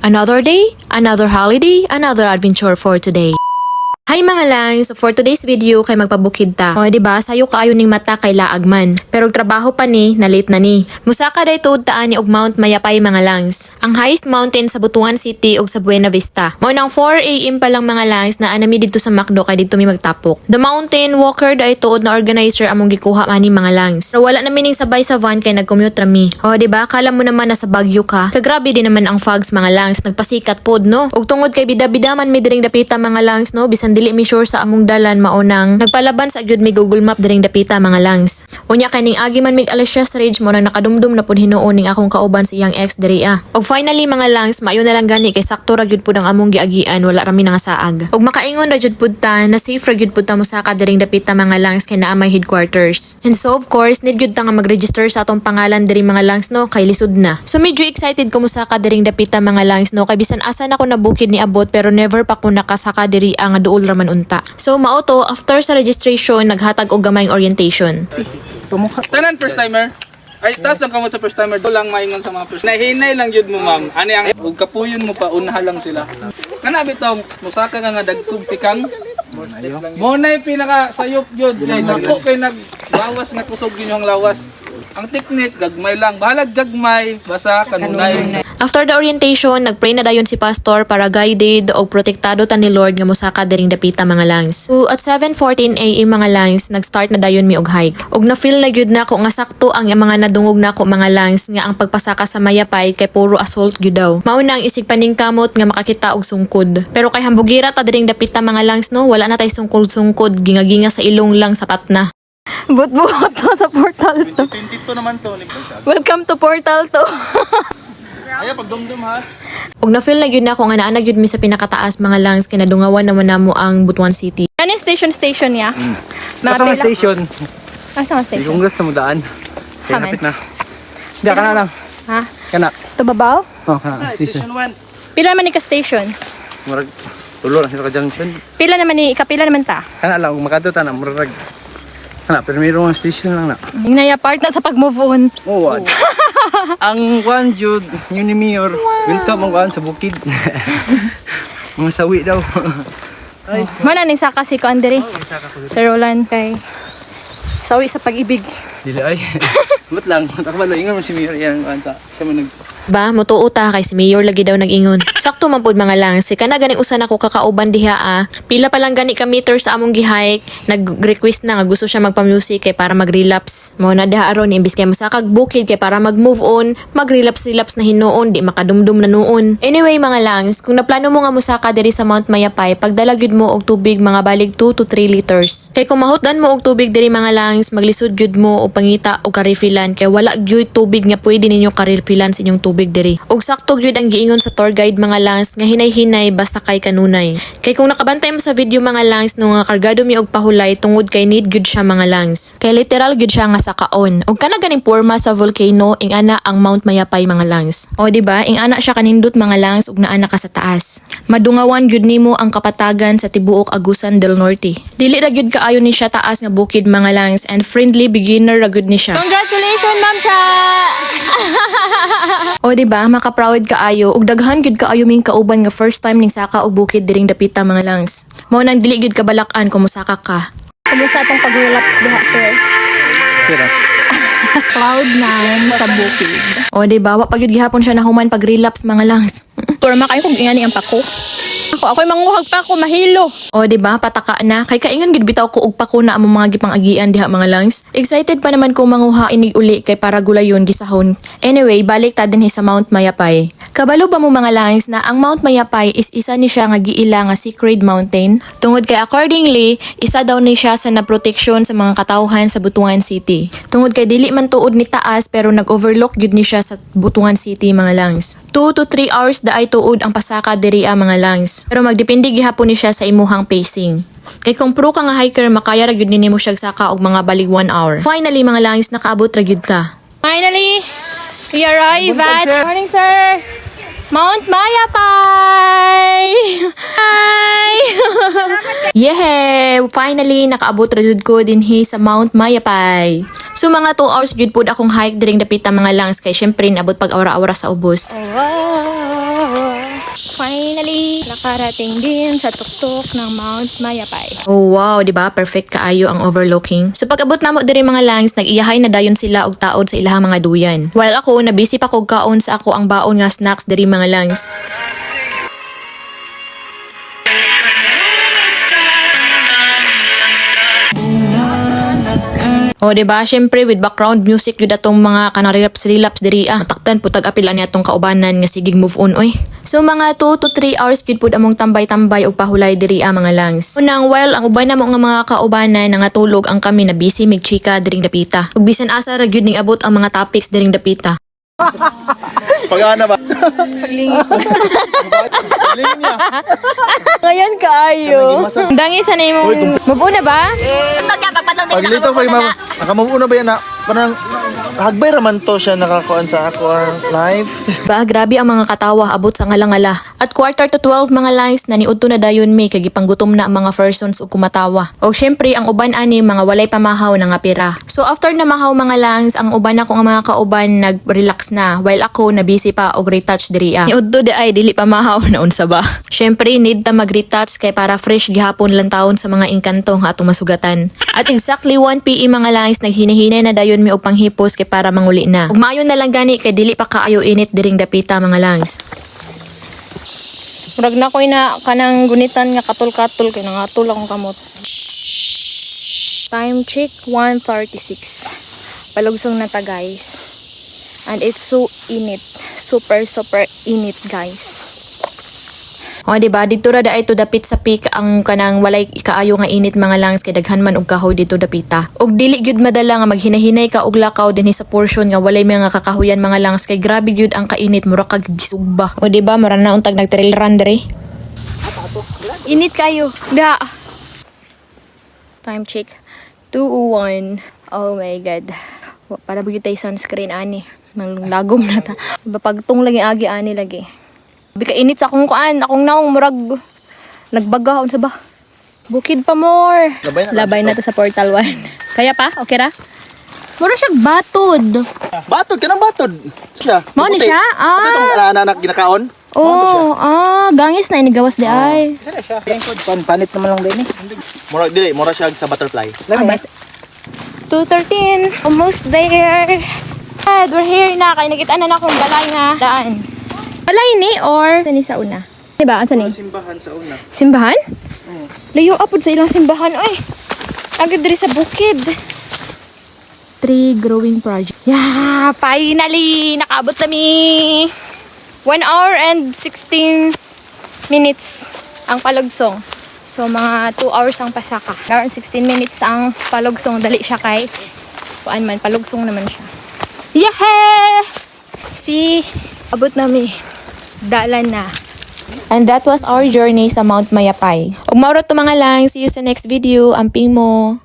Another day, another holiday, another adventure for today. Hi mga lang! So for today's video kay magpabukid ta. O diba, sayo kaayo ning mata kay laag man. Pero trabaho pa ni, na late na ni. Musaka day tuod taan ni og Mount Mayapay mga langs. Ang highest mountain sa Butuan City ug sa Buena Vista. Mo nang 4 AM pa lang mga langs na anami dito sa Macdo kay dito mi magtapok. The mountain walker day tuod na organizer among gikuha man ni mga langs. Pero wala na mining sabay sa van kay nag-commute rami. O diba, kala mo naman na sa Baguio ka. Kagrabe din naman ang fogs mga langs, nagpasikat pod no. Ug tungod kay bida-bida man mi diring dapita mga langs no, bisan dili mi sure sa among dalan maunang nagpalaban sa gyud mi Google Map diring dapita mga langs. Unya kaning agi man mig alas 6 Ridge mo nang nakadumdum na pud hinuon ning akong kauban sa iyang ex diri ah. Ug finally mga langs, maayo na lang gani kay sakto ra gyud pud ang among giagian, wala rami nga saag. Ug makaingon ra gyud pud ta na safe ra gyud pud ta mosaka diring dapita mga langs kay naa may headquarters. And so of course need gyud ta nga mag-register sa atong pangalan diri mga langs no kay lisod na. So medyo excited ko mosaka diring dapita mga langs no kay bisan asa na ko nabukid ni abot pero never pa ko nakasaka diri nga duol ra man unta. So mauto after sa registration naghatag og gamayng orientation. Tanan first timer. Ay taas lang kamo sa first timer do lang maingon sa mga first. Nahinay lang jud mo ma'am. Ani ang ug kapuyon mo pa unaha lang sila. Kana bitong musaka ka nga dagkog tikang. Mo nay pinaka sayop jud kay dako kay naglawas nga kusog ginyong lawas. Ang technique gagmay lang, bahalag gagmay basta kanunay. After the orientation, nagpray na dayon si pastor para guided o protektado ta ni Lord nga mosaka diring dapita mga langs. So at 7:14 AM mga langs, nag-start na dayon mi og hike. Og na feel na gyud nako nga sakto ang mga nadungog nako mga langs nga ang pagpasaka sa Mayapay kay puro assault gyud daw. Mao na ang isig paningkamot nga makakita og sungkod. Pero kay hambugira ta diring dapita mga langs no, wala na tay sungkod-sungkod, gingaginga sa ilong lang sapat na. But to sa portal to. 22 naman to ni Bangsa. Welcome to portal to. Ay pagdumdum ha. Og na feel na gyud nako nga naa na gyud mi sa pinakataas mga langs kay nadungawan naman namo ang Butuan City. Ano station niya? Asa nga station? Asa nga station? Ilonggas sa mudaan. Kaya Kaman. napit na. Hindi, kana lang. Ha? Kana. Tubabaw? Oh, kana. Station. Station 1. Pila man ni ka station? Murag, tulo lang sila ka junction. Pila naman ta? Kana lang, kung makadto ta na, murag. Kana, pero mayroong nga station lang na. Yung naya part na sa pag-move on. Oh, what? Ang Juan Jude, yun ni Mayor. Welcome ang Juan sa bukid. Mga sawi daw. Ay. Mana ni saka si Kuandere? Sir Roland kay sawi sa pag-ibig. Dili ay. But lang, takbalo, ingon mo si Mayor yan. Sa kami nag... Ba, motuo ta kay si Mayor lagi daw nag-ingon. Sakto man pud mga langs, si kana ganing usa nako kakauban diha ah. Pila pa lang gani ka meter sa among gihike, nag-request na nga gusto siya magpa-music kay para mag-relapse. Mo na diha aron imbis kay mosakag bukid kay para mag-move on, mag-relapse na hinuon, di makadumdum na noon. Anyway mga langs, kung naplano mo nga mosaka diri sa Mount Mayapay, pagdala gyud mo og tubig mga balig 2 to 3 liters. Kay kung mahutdan mo og tubig diri mga langs, maglisod gyud mo og pangita og ka-refillan kay wala gyud tubig nga pwede ninyo ka-refillan sa inyong tubig diri. Og sakto gyud ang giingon sa tour guide mga langs nga hinay-hinay basta kay kanunay. Kay kung nakabantay mo sa video mga langs no nga kargado mi og pahulay tungod kay need gyud siya mga langs. Kay literal gyud siya nga sa kaon. Og kana ganing porma sa volcano ing ana ang Mount Mayapay mga langs. O di ba ing ana siya kanindot mga langs ug naa ka sa taas. Madungawan gyud nimo ang kapatagan sa tibuok Agusan del Norte. Dili ra gyud kaayo ni siya taas nga bukid mga langs and friendly beginner ra gyud ni siya. Congratulations Ma'am Cha. O diba, maka-proud kaayo ug daghan gyud kaayo ming kauban nga first time ning saka og bukid diring dapita mga langs. Mao nang dili gyud kabalakan kung mosaka ka. Kumusta atong pag-relapse diha sir? Kira. Cloud 9 sa bukid. O diba, wa pa gyud gihapon siya nahuman pag relapse mga langs. Turma kayo kung ingani ang pako. Ako'y manguhag pa ako mahilo. O diba, pataka na kay kaingon gyud bitaw ko og pako na among mga gipang-agian diha mga langs. Excited pa naman ko manguha inig uli kay para gulayon gisahon. Anyway, balik ta dinhi sa Mount Mayapay. Kabalo ba mo mga langs na ang Mount Mayapay is isa ni siya nga giila nga sacred mountain? Tungod kay accordingly, isa daw ni siya sa naproteksyon sa mga katawhan sa Butuan City. Tungod kay dili man tuod ni taas pero nag-overlook gyud ni siya sa Butuan City mga langs. 2 to 3 hours daay tuod ang pasaka diri mga langs. Pero magdepende gihapon ni siya sa imuhang pacing. Kay kung pro ka nga hiker, makaya ra gyud nimo siya saka og mga balig 1 hour. Finally mga langs, nakaabot ra gyud ka. Finally, we arrive at... Morning, sir! Mount Mayapay! Hi! Yeah! Finally, nakaabot ra jud ko dinhi sa Mount Mayapay. So mga 2 hours jud pud akong hike diring dapita mga langs kay syempre naabot pag aura-aura sa ubos. Wow! Nakarating din sa tuktok ng Mount Mayapay. Oh wow, di ba? Perfect kaayo ang overlooking. So pag-abot namo diri mga langs, nag-iyahay na dayon sila og taod sa ilahang mga duyan. While ako nabisi pa kog kaon sa ako ang baon nga snacks diri mga langs. O, diba? Siyempre, with background music, yun atong mga kanarilaps-rilaps diri taktan putag apilan niya atong kaubanan nga sigig move on, oy. So, mga 2 to 3 hours yun pud among tambay-tambay og pahulay diri mga langs. Unang, while ang uban namo nga mga kaubanan nangatulog ang kami na busy mig chika diring dapita. Ug bisan asa ra gyud ning abot ang mga topics diring dapita. Pag-ana ba? Ngayon kaayo. Dangi sa na mo. Mabuo na ba? Paglito pag nakamubo na ba yan na parang hagbay raman to siya nakakuan sa ako live. Ba, grabe ang mga katawa abot sa ngalangala. At 11:45 mga langs naniudto na dayon may kagipanggutom na ang mga persons ug kumatawa. Og syempre ang uban ani mga walay pamahaw na nga pira. So after na mahaw mga langs, ang uban ako nga mga kauban nag-relax na while ako na busy pa og retouch diri. Niudto di ay dili pa mahaw na unsa ba. Syempre need ta mag-retouch kay para fresh gihapon lang taon sa mga engkanto nga atong masugatan. At exactly 1 PM mga langs naghinahinay na dayon mi og panghipos kay para manguli na. Ug maayo na lang gani kay dili pa kaayo init diring dapita mga langs. Murag na ko'y na kanang gunitan nga katol-katol kay nangatol akong kamot. Time check 1:36. Palugsong na ta guys. And it's so init. Super init guys. O diba dito ra daay to dapit sa peak ang kanang walay kaayo nga init mga langs kay daghan man og kahoy dito dapita. Og dili gyud madala nga maghinahinay ka og lakaw dinhi sa portion nga walay mga kakahuyan mga langs kay grabe gyud ang kainit mura kag gisugba. O diba mura na untag nag-trail run diri. Init kayo. Da. Time check 2:01. Oh my god. Para bugyo tay sunscreen ani. Nang lagom na ta. Pagtung lagi agi ani lagi. Bika init sa akong kuan, akong naong murag nagbagaon sa ba. Bukid pa more. Labay na ta sa portal 1. Kaya pa? Okay ra? Mura siya batod. Batod ka ng batod. Siya. Mao ni siya? Ito itong anak ginakaon. Oh, gangis na inigawas di ay. Sila siya. Panit naman lang din eh. Mura siya sa butterfly. 2:13. Almost there. We're here na. Kaya nakita na akong balay nga daan. Balay ni or sani sa una? Diba? Asa ni? Simbahan sa una. Simbahan? Layo apod sa ilang simbahan. Ay, agad diri sa bukid. Tree growing project. Yeah, finally! Nakaabot kami! 1 hour and 16 minutes ang palugsong. So, mga 2 hours ang pasaka. 1 hour and 16 minutes ang palugsong. Dali siya kay kuan man. Palugsong naman siya. Yahee! Abot nami. Dalan na. And that was our journey sa Mount Mayapay. Ug mauro to mga lang, see you sa next video. Amping mo.